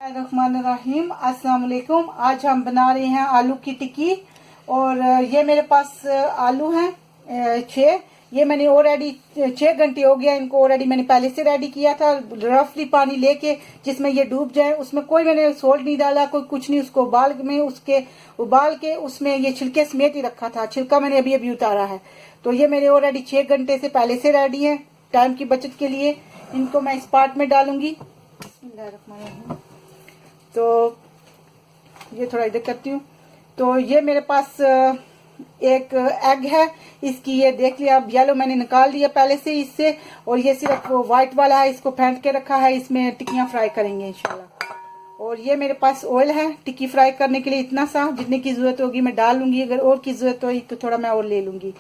रहमानिर्रहीम। अस्सलाम वालेकुम। आज हम बना रहे हैं आलू की टिक्की। और ये मेरे पास आलू हैं 6। ये मैंने ऑलरेडी 6 घंटे हो गया इनको, ऑलरेडी मैंने पहले से रेडी किया था रफली पानी लेके, जिसमें ये डूब जाए। उसमें कोई मैंने सोल्ट नहीं डाला, कोई कुछ नहीं। उसको उबाल के उसमें ये छिलके समेत ही रखा था। छिलका मैंने अभी अभी उतारा है। तो ये मेरे ऑलरेडी 6 घंटे से पहले से रेडी है। टाइम की बचत के लिए इनको मैं इस पार्ट में डालूंगी। तो ये थोड़ा इधर करती हूँ। तो ये मेरे पास एक एग है। इसकी ये देख लिया, अब येलो मैंने निकाल दिया पहले से इससे, और ये सिर्फ व्हाइट वाला है, इसको फेंट के रखा है। इसमें टिक्कियां फ्राई करेंगे इंशाल्लाह। और ये मेरे पास ऑयल है टिक्की फ्राई करने के लिए, इतना सा जितने की जरूरत होगी मैं डाल लूंगी। अगर और की जरूरत होगी तो थोड़ा मैं और ले लूंगी।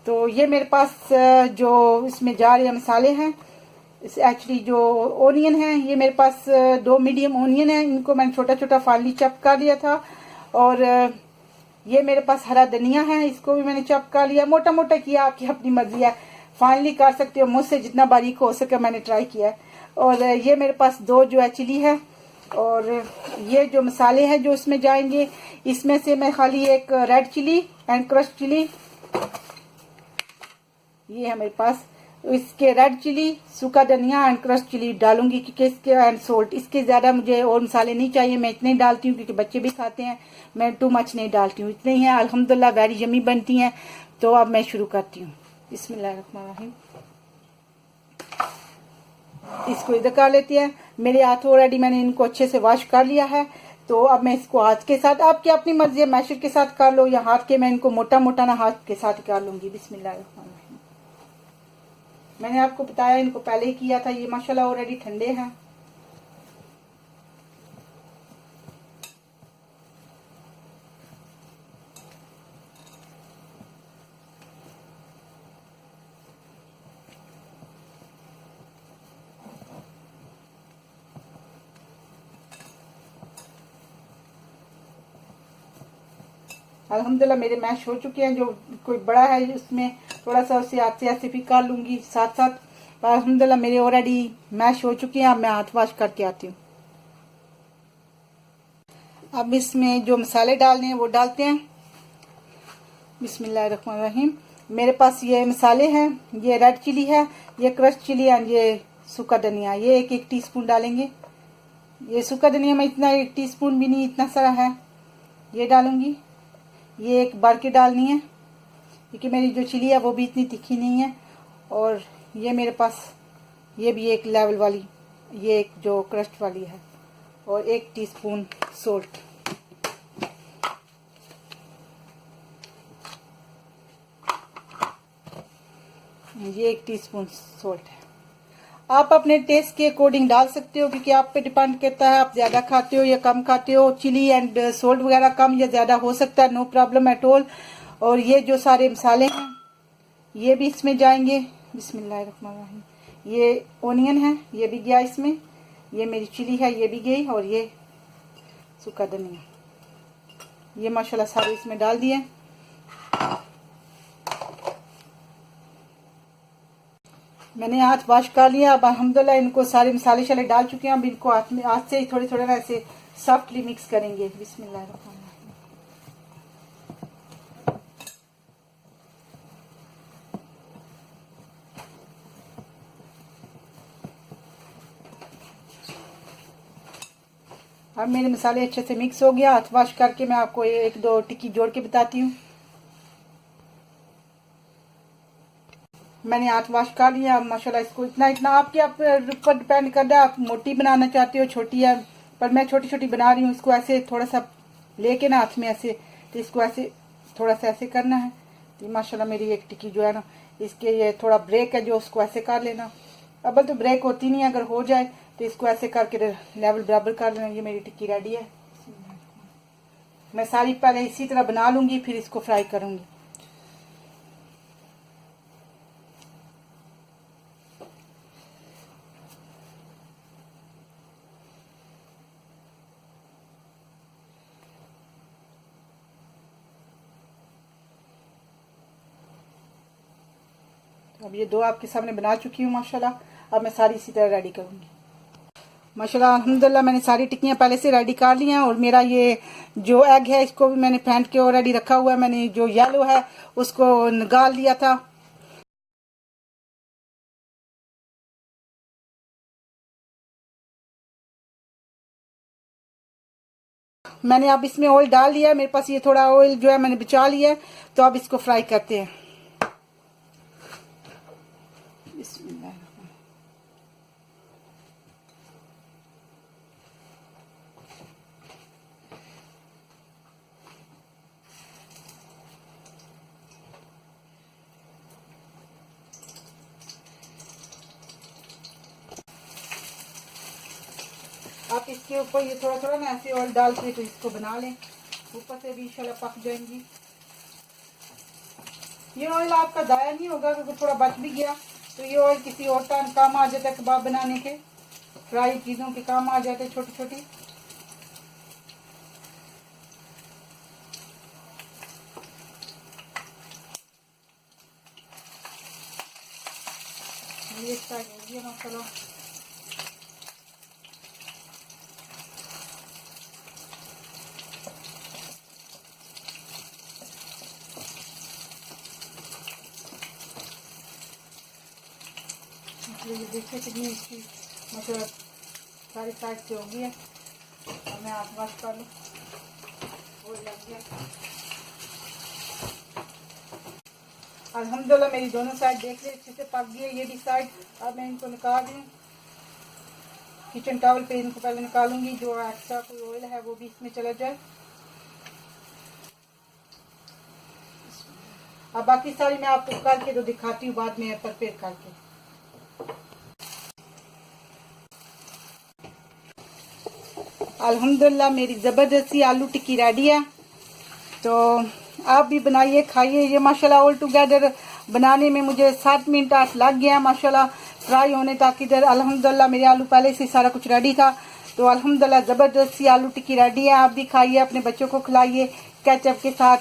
तो ये मेरे पास जो इसमें जा रहे मसाले हैं, एक्चुअली जो ओनियन है, ये मेरे पास 2 मीडियम ओनियन है। इनको मैंने छोटा छोटा फाइनली चॉप कर लिया था। और ये मेरे पास हरा धनिया है, इसको भी मैंने चॉप कर लिया। मोटा मोटा किया, आपकी अपनी मर्जी है, फाइनली कर सकते हो। मुझसे जितना बारीक हो सके मैंने ट्राई किया है। और ये मेरे पास 2 जो है चिली है। और ये जो मसाले हैं जो इसमें जाएंगे, इसमें से मैं खाली एक red chilli and crush chilli, ये है मेरे पास। इसके रेड चिली, सूखा धनिया एंड क्रश चिली डालूंगी, क्योंकि इसके एंड सोल्ट, इसके ज्यादा मुझे और मसाले नहीं चाहिए। मैं इतने ही डालती हूँ क्योंकि बच्चे भी खाते हैं। मैं टू मच नहीं डालती हूँ, इतने ही है। अल्हम्दुलिल्लाह वेरी यमी बनती हैं। तो अब मैं शुरू करती हूँ। बिस्मिल्लाहिर्रहमानिर्रहीम। इसको इधर कर लेती है। मेरे हाथ ऑलरेडी मैंने इनको अच्छे से वॉश कर लिया है। तो अब मैं इसको हाथ के साथ, आपकी अपनी मर्जी है, मैशर के साथ कर लो या हाथ के, मैं इनको मोटा मोटा ना हाथ के साथ कर लूंगी। बिस्मिल्लाहिर्रहमानिर्रहीम। मैंने आपको बताया इनको पहले ही किया था। ये माशाल्लाह ऑलरेडी ठंडे हैं। अल्हम्दुलिल्लाह मेरे मैश हो चुके हैं। जो कोई बड़ा है उसमें थोड़ा सा उसे हाथ से ऐसे भी कर लूंगी साथ साथ। पर अल्हम्दुलिल्लाह मेरे ऑलरेडी मैश हो चुके हैं। अब मैं हाथ वॉश करके आती हूँ। अब इसमें जो मसाले डालने हैं वो डालते हैं। बिस्मिल्लाहिर्रहमानिर्रहीम। मेरे पास ये मसाले हैं, ये रेड चिली है, ये क्रश चिली एंड ये सूखा धनिया, ये एक एक टीस्पून डालेंगे। ये सूखा धनिया में इतना 1 टीस्पून भी नहीं, इतना सारा है, ये डालूंगी। ये एक बार के डालनी है क्योंकि मेरी जो चिली है वो भी इतनी तीखी नहीं है। और ये मेरे पास ये भी एक लेवल वाली, ये एक जो क्रस्ट वाली है। और 1 टीस्पून सोल्ट, ये 1 टीस्पून सोल्ट है। आप अपने टेस्ट के अकॉर्डिंग डाल सकते हो, क्योंकि आप पे डिपेंड करता है आप ज्यादा खाते हो या कम खाते हो। चिली एंड सोल्ट वगैरह कम या ज्यादा हो सकता है, नो प्रॉब्लम एट ऑल। और ये जो सारे मसाले हैं ये भी इसमें जाएंगे। बिस्मिल्लाहिर्रहमानिर्रहीम। ये ओनियन है, ये भी गया इसमें। ये मेरी चिली है, ये भी गई। और ये सूखा धनिया, ये माशाल्लाह सारे इसमें डाल दिए। मैंने हाथ वॉश कर लिया। अब अल्हम्दुलिल्लाह इनको सारे मसाले शले डाल चुके हैं। अब इनको हाथ से ही थोड़े थोड़े ना ऐसे सॉफ्टली मिक्स करेंगे। बिस्मिल्लाहिर्रहमानिर्रहीम। अब मेरे मसाले अच्छे से मिक्स हो गया। हाथ वॉश करके मैं आपको 1-2 टिक्की जोड़ के बताती हूँ। मैंने हाथ वॉश कर लिया। माशाल्लाह इसको इतना इतना आपके ऊपर डिपेंड करता है, आप मोटी बनाना चाहते हो छोटी है। पर मैं छोटी छोटी बना रही हूँ। इसको ऐसे थोड़ा सा लेके ना हाथ में ऐसे, तो इसको ऐसे थोड़ा सा ऐसे करना है। तो माशाल्लाह मेरी एक टिक्की जो है ना, इसके ये थोड़ा ब्रेक है जो, उसको ऐसे कर लेना। अब तो ब्रेक होती नहीं है, अगर हो जाए तो इसको ऐसे करके लेवल बराबर कर लेना। ये मेरी टिक्की रेडी है। मैं सारी पहले इसी तरह बना लूंगी, फिर इसको फ्राई करूंगी। अब ये 2 आपके सामने बना चुकी हूँ माशाल्लाह। अब मैं सारी इसी तरह रेडी करूंगी। माशाल्लाह अल्हम्दुलिल्लाह मैंने सारी टिक्कियाँ पहले से रेडी कर ली हैं। और मेरा ये जो एग है इसको भी मैंने फेंट के ऑलरेडी रखा हुआ है। मैंने जो येलो है उसको निकाल लिया था। मैंने अब इसमें ऑयल डाल लिया है। मेरे पास ये थोड़ा ऑयल जो है मैंने बचा लिया है। तो अब इसको फ्राई करते हैं। बिस्मिल्लाह। आप इसके ऊपर ये थोड़ा थोड़ा ना ऐसे ऑयल डाल के तो इसको बना लें। ऊपर से भी इंशाल्लाह पक जाएंगी। ये ऑयल आपका ज़ाया नहीं होगा। अगर थोड़ा बच भी गया तो ये ऑयल किसी और टाइम काम आ जाता है। कबाब बनाने के, फ्राई चीज़ों के काम आ जाते हैं छोटी छोटी। ये स्टार्ट हो गया मसाला। ये देखिए कितनी इसकी मतलब सारी साइड से होगी है। और मैं आप वाश कर लूँ। वो लग गया। अल्हम्दुलिल्लाह मेरी दोनों साइड देख ले अच्छे से पक गई है। ये भी साइड। अब मैं इनको निकाल दूँ। किचन टॉवल पे इनको पहले निकालूंगी। जो एक्स्ट्रा कोई ऑयल है वो भी इसमें चला जाए। अब बाकी सारी मैं आपको करके तो दिखाती हूँ बाद में प्रिपेयर करके। अल्हम्दुलिल्लाह मेरी ज़बरदस्ती आलू टिक्की रेडी है। तो आप भी बनाइए, खाइए। ये माशाल्लाह ऑल टुगेदर बनाने में मुझे 7 मिनट आज लग गया माशाल्लाह फ्राई होने तक। इधर अल्हम्दुलिल्लाह मेरे आलू पहले से सारा कुछ रेडी था। तो अल्हम्दुलिल्लाह ज़बरदस्ती आलू टिक्की रेडी है। आप भी खाइए, अपने बच्चों को खिलाइए। केचप के साथ,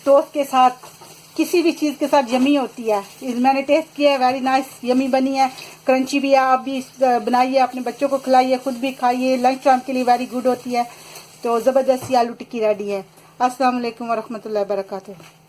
टोस्ट के साथ, किसी भी चीज़ के साथ यमी होती है। मैंने टेस्ट किया है, वेरी नाइस यमी बनी है, क्रंची भी है। आप भी बनाइए, अपने बच्चों को खिलाइए, खुद भी खाइए। लंच टाइम के लिए वेरी गुड होती है। तो ज़बरदस्ती आलू टिक्की रेडी है। अस्सलाम वालेकुम वरहमतुल्लाहि वबरकातुहू।